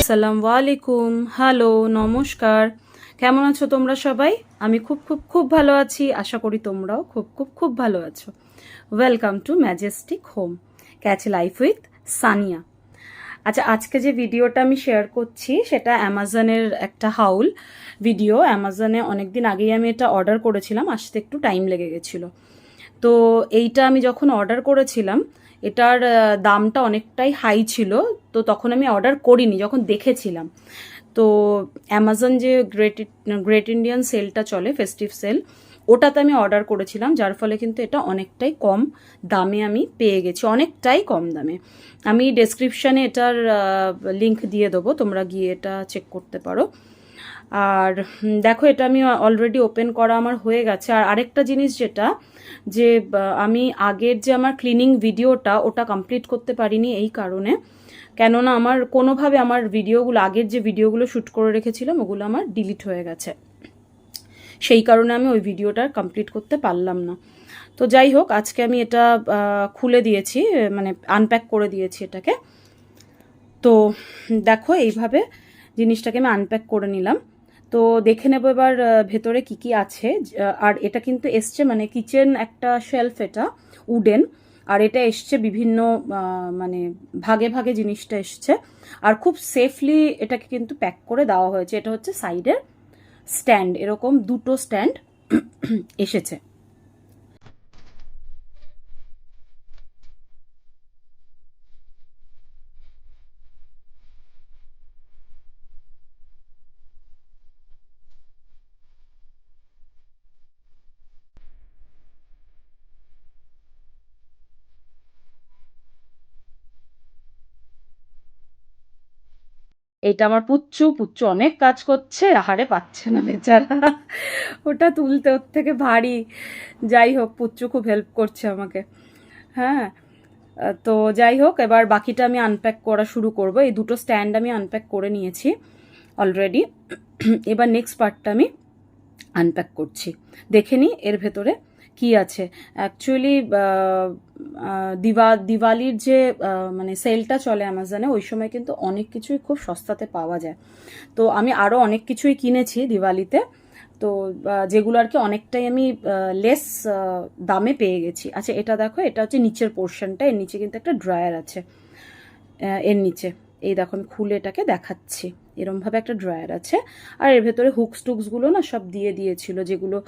আসসালামু আলাইকুম। হ্যালো, নমস্কার। কেমন আছো তোমরা সবাই? আমি খুব খুব খুব ভালো আছি। আশা করি তোমরাও খুব খুব খুব ভালো আছো। Welcome to Majestic home, catch life with Sania. আচ্ছা, আজকে যে ভিডিওটা আমি শেয়ার করছি সেটা অ্যামাজনের একটা হাউল ভিডিও। অ্যামাজনে অনেকদিন আগেই আমি এটা অর্ডার করেছিলাম, আসতে একটু টাইম লেগে গেছিলো। তো এইটা আমি যখন অর্ডার করেছিলাম, এটার দামটা অনেকটাই হাই ছিল। তো তখন আমি অর্ডার করিনি, যখন দেখেছিলাম। তো অ্যামাজন যে গ্রেট ইন্ডিয়ান সেলটা চলে, ফেস্টিভ সেল, ওটাতে আমি অর্ডার করেছিলাম, যার ফলে কিন্তু এটা অনেকটাই কম দামে আমি পেয়ে গেছি, অনেকটাই কম দামে। আমি ডেসক্রিপশানে এটার লিঙ্ক দিয়ে দেবো, তোমরা গিয়ে এটা চেক করতে পারো। আর দেখো, এটা আমি অলরেডি ওপেন করা আমার হয়ে গেছে। আর আরেকটা জিনিস যেটা, যে আমি আগের যে আমার ক্লিনিং ভিডিওটা, ওটা কমপ্লিট করতে পারিনি এই কারণে, কেননা আমার কোনোভাবে আমার ভিডিওগুলো, আগের যে ভিডিওগুলো শ্যুট করে রেখেছিলাম, ওগুলো আমার ডিলিট হয়ে গেছে। সেই কারণে আমি ওই ভিডিওটা কমপ্লিট করতে পারলাম না। তো যাই হোক, আজকে আমি এটা খুলে দিয়েছি, মানে আনপ্যাক করে দিয়েছি এটাকে। তো দেখো, এইভাবে জিনিসটাকে আমি আনপ্যাক করে নিলাম। তো দেখে নেবো এবার ভেতরে কি কি আছে। আর এটা কিন্তু এসছে, মানে কিচেন একটা শেলফ, এটা উডেন। আর এটা এসছে বিভিন্ন মানে ভাগে ভাগে জিনিসটা এসছে। আর খুব সেফলি এটাকে কিন্তু প্যাক করে দেওয়া হয়েছে। এটা হচ্ছে সাইডের স্ট্যান্ড, এরকম দুটো স্ট্যান্ড এসেছে। এটা আমার পুচ্চু, পুচ্চু অনেক কাজ করছে, আহারে পাচ্ছে না বেচারা, ওটা তুলতে ওর থেকে ভারী। যাই হোক, পুচ্চু খুব হেল্প করছে আমাকে। হ্যাঁ। তো যাই হোক, এবার বাকিটা আমি আনপ্যাক করা শুরু করব। এই দুটো স্ট্যান্ড আমি আনপ্যাক করে নিয়েছি অলরেডি। এবার নেক্সট পার্টটা আমি আনপ্যাক করছি। দেখে নিই এর ভেতরে কি আছে। অ্যাকচুয়ালি দিওয়ালির যে মানে সেলটা চলে অ্যামাজনে, ওই সময় কিন্তু অনেক কিছুই খুব সস্তাতে পাওয়া যায়। তো আমি আরও অনেক কিছুই কিনেছি দিওয়ালিতে। তো যেগুলো আর কি অনেকটাই আমি লেস দামে পেয়ে গেছি। আচ্ছা, এটা দেখো, এটা হচ্ছে নিচের পোর্শনটা। এর নিচে কিন্তু একটা ড্রয়ার আছে। এর নিচে এই দেখো, আমি খুলে এটাকে দেখাচ্ছি। এরমভাবে একটা ড্রয়ার আছে। আর এর ভেতরে হুকস টুকসগুলো না সব দিয়ে দিয়েছিল, যেগুলো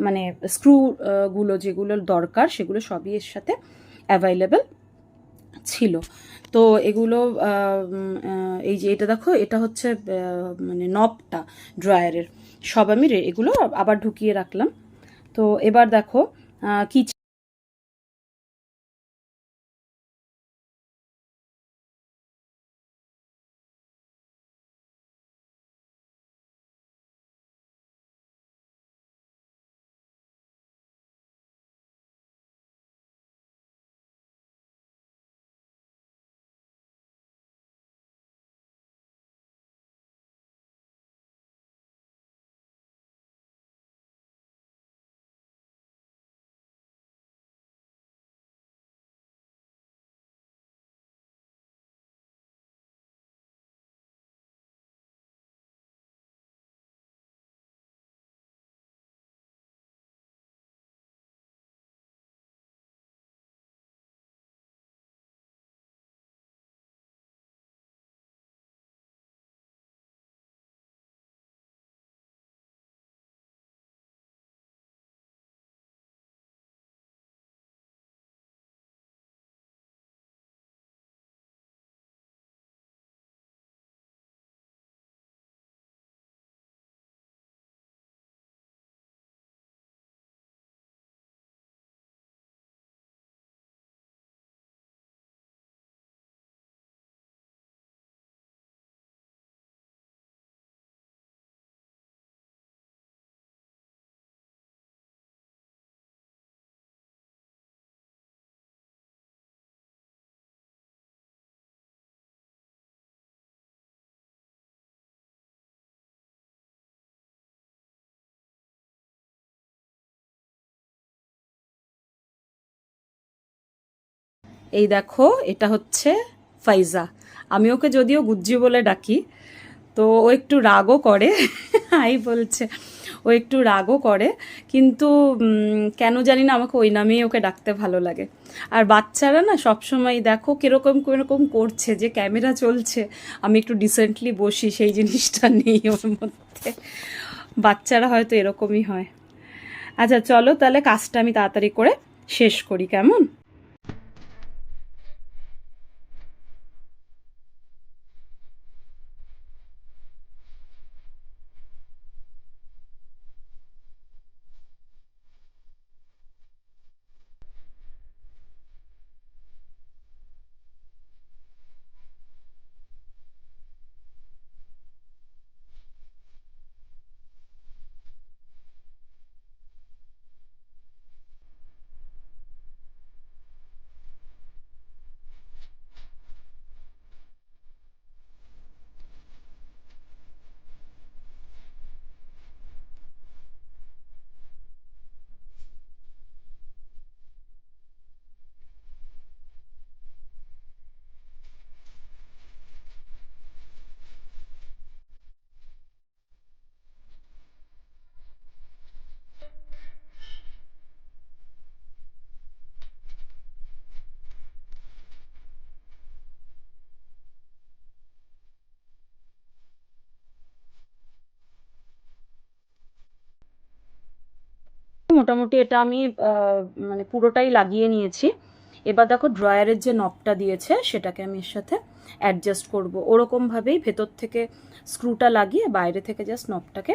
মানে স্ক্রু গুলো যেগুলো দরকার, সেগুলো সবই এর সাথে অ্যাভাইলেবল ছিল। তো এগুলো এই যে এটা দেখো, এটা হচ্ছে মানে নবটা ড্রয়ারের। সব আমি এগুলো আবার ঢুকিয়ে রাখলাম। তো এবার দেখো কি। এই দেখো, এটা হচ্ছে ফাইজা। আমি ওকে যদিও গুজ্জি বলে ডাকি, তো ও একটু রাগও করে। আই বলছে, ও একটু রাগও করে, কিন্তু কেন জানি না আমাকে ওই নামেই ওকে ডাকতে ভালো লাগে। আর বাচ্চারা না সবসময় দেখো কিরকম কিরকম করছে, যে ক্যামেরা চলছে আমি একটু ডিসেন্টলি বসি, সেই জিনিসটা নেই ওর মধ্যে। বাচ্চারা হয়তো এরকমই হয়। আচ্ছা চলো তাহলে কাজটা আমি তাড়াতাড়ি করে শেষ করি, কেমন? মোটামুটি এটা আমি মানে পুরোটাই লাগিয়ে নিয়েছি। এবার দেখো ড্রয়ারের যে নবটা দিয়েছে সেটাকে আমি এর সাথে অ্যাডজাস্ট করব। ওরকমভাবেই ভেতর থেকে স্ক্রুটা লাগিয়ে বাইরে থেকে জাস্ট নবটাকে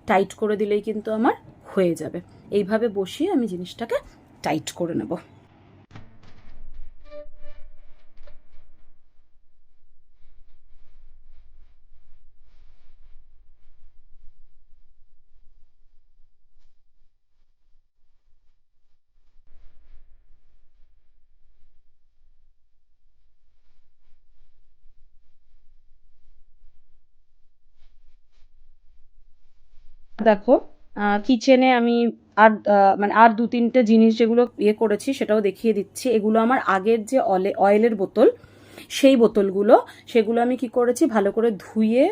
টাইট করে দিলেই কিন্তু আমার হয়ে যাবে। এইভাবে বসিয়ে আমি জিনিসটাকে টাইট করে নেব। দেখো কিচেনে আমি আর মানে আর দু তিনটে জিনিস যেগুলো ইয়ে করেছি সেটাও দেখিয়ে দিচ্ছি। এগুলো আমার আগের যে অয়েলের বোতল, সেই বোতলগুলো, সেগুলো আমি কি করেছি ভালো করে ধুয়ে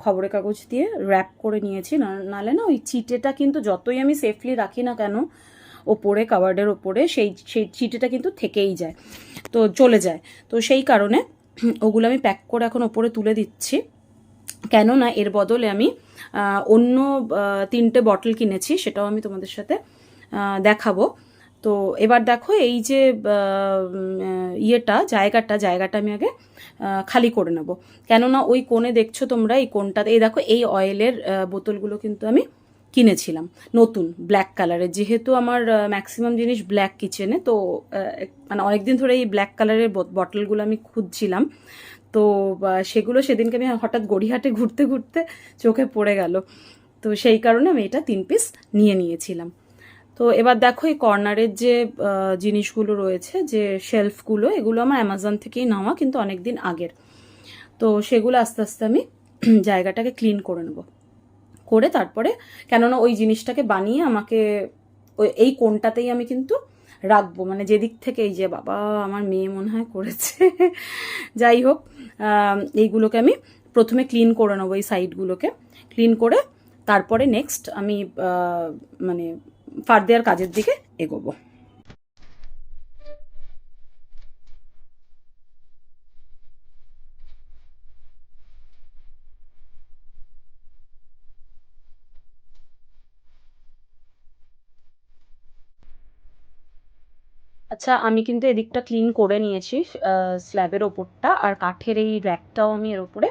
খবরের কাগজ দিয়ে র্যাপ করে নিয়েছি। নাহলে না ওই চিটেটা কিন্তু যতই আমি সেফলি রাখি না কেন ওপরে কাভার্ডের ওপরে, সেই সেই চিটেটা কিন্তু থেকেই যায়, তো চলে যায়। তো সেই কারণে ওগুলো আমি প্যাক করে এখন ওপরে তুলে দিচ্ছি। কেননা এর বদলে আমি অন্য তিনটে বটল কিনেছি, সেটাও আমি তোমাদের সাথে দেখাবো। তো এবার দেখো এই যে জায়গাটা আমি আগে খালি করে নেব। কেননা ওই কোণে দেখছো তোমরা, এই কোণটাতে এই দেখো এই অয়েলের বোতলগুলো কিন্তু আমি কিনেছিলাম নতুন ব্ল্যাক কালারের। যেহেতু আমার ম্যাক্সিমাম জিনিস ব্ল্যাক কিচেনে, তো মানে অনেকদিন ধরে এই ব্ল্যাক কালারের বটলগুলো আমি খুঁজছিলাম। তো সেগুলো সেদিনকে আমি হঠাৎ গড়িয়াহাটে ঘুরতে ঘুরতে চোখে পড়ে গেল, তো সেই কারণে আমি এটা 3 পিস নিয়ে নিয়েছিলাম। তো এবার দেখো এই কর্নারের যে জিনিসগুলো রয়েছে, যে শেলফগুলো, এগুলো আমার অ্যামাজন থেকেই নেওয়া, কিন্তু অনেক দিন আগের। তো সেগুলো আস্তে আস্তে আমি জায়গাটাকে ক্লিন করে নেব, করে তারপরে, কেননা ওই জিনিসটাকে বানিয়ে আমাকে ওই এই কোণটাতেই আমি কিন্তু রাখবো, মানে যেদিক থেকে, এই যে বাবা আমার মেয়ে মনে হয় করেছে। যাই হোক, এইগুলোকে আমি প্রথমে ক্লিন করে নেবো, এই সাইডগুলোকে ক্লিন করে তারপরে নেক্সট আমি মানে ফার্দার কাজের দিকে এগোবো। আচ্ছা আমি কিন্তু এদিকটা ক্লিন করে নিয়েছি, স্ল্যাবের ওপরটা আর কাঠের এই র্যাকটাও আমি এর ওপরে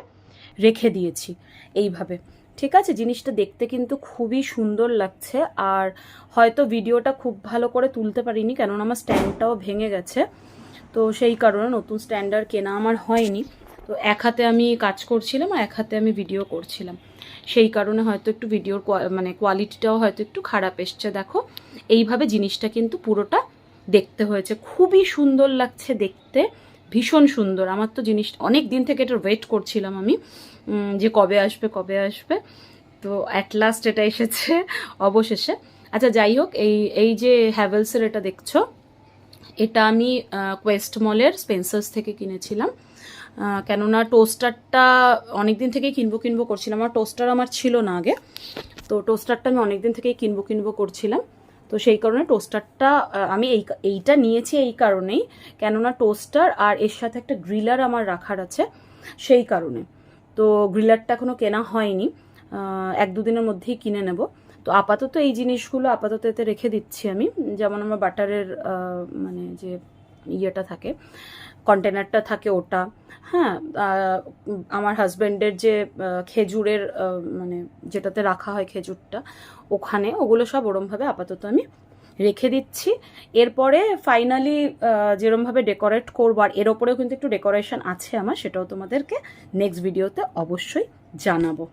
রেখে দিয়েছি এইভাবে। ঠিক আছে, জিনিসটা দেখতে কিন্তু খুবই সুন্দর লাগছে। আর হয়তো ভিডিওটা খুব ভালো করে তুলতে পারিনি, কেননা আমার স্ট্যান্ডটাও ভেঙে গেছে, তো সেই কারণে নতুন স্ট্যান্ডার কেনা আমার হয়নি। তো এক হাতে আমি কাজ করছিলাম আর এক হাতে আমি ভিডিও করছিলাম, সেই কারণে হয়তো একটু ভিডিওর মানে কোয়ালিটিটাও হয়তো একটু খারাপ এসছে। দেখো এইভাবে জিনিসটা কিন্তু পুরোটা দেখতে হয়েছে, খুবই সুন্দর লাগছে দেখতে, ভীষণ সুন্দর। আমার তো জিনিস অনেক দিন থেকে এটা ওয়েট করছিলাম আমি, যে কবে আসবে কবে আসবে, তো অ্যাট লাস্ট এটা এসেছে অবশেষে। আচ্ছা যাই হোক, এই এই যে হ্যাভেলসের এটা দেখছো, এটা আমি কোয়েস্ট মলের স্পেন্সার্স থেকে কিনেছিলাম। কেননা টোস্টারটা অনেক দিন থেকেই কিনবো করছিলাম। টোস্টার আমার ছিল না আগে, তো টোস্টারটা আমি অনেক দিন থেকেই কিনবো করছিলাম। তো সেই কারণে টোস্টারটা আমি এইটা নিয়েছি এই কারণেই, কেননা টোস্টার আর এর সাথে একটা গ্রিলার আমার রাখার আছে, সেই কারণে। তো গ্রিলারটা এখনও কেনা হয়নি, 1-2 দিনের মধ্যেই কিনে নেব। তো আপাতত এই জিনিসগুলো আপাতত এতে রেখে দিচ্ছি আমি। যেমন আমার বাটারের মানে যে ইয়েটা থাকে, কন্টেনারটা থাকে ওটা, হ্যাঁ, আমার হাজব্যান্ডের যে খেজুরের মানে যেটাতে রাখা হয় খেজুরটা, ওখানে ওগুলো সব ওরমভাবে আপাতত আমি রেখে দিচ্ছি। এরপরে ফাইনালি যেরমভাবে ডেকোরেট করবো, আর এর ওপরেও কিন্তু একটু ডেকোরেশন আছে আমার, সেটাও তোমাদেরকে নেক্সট ভিডিওতে অবশ্যই জানাবো।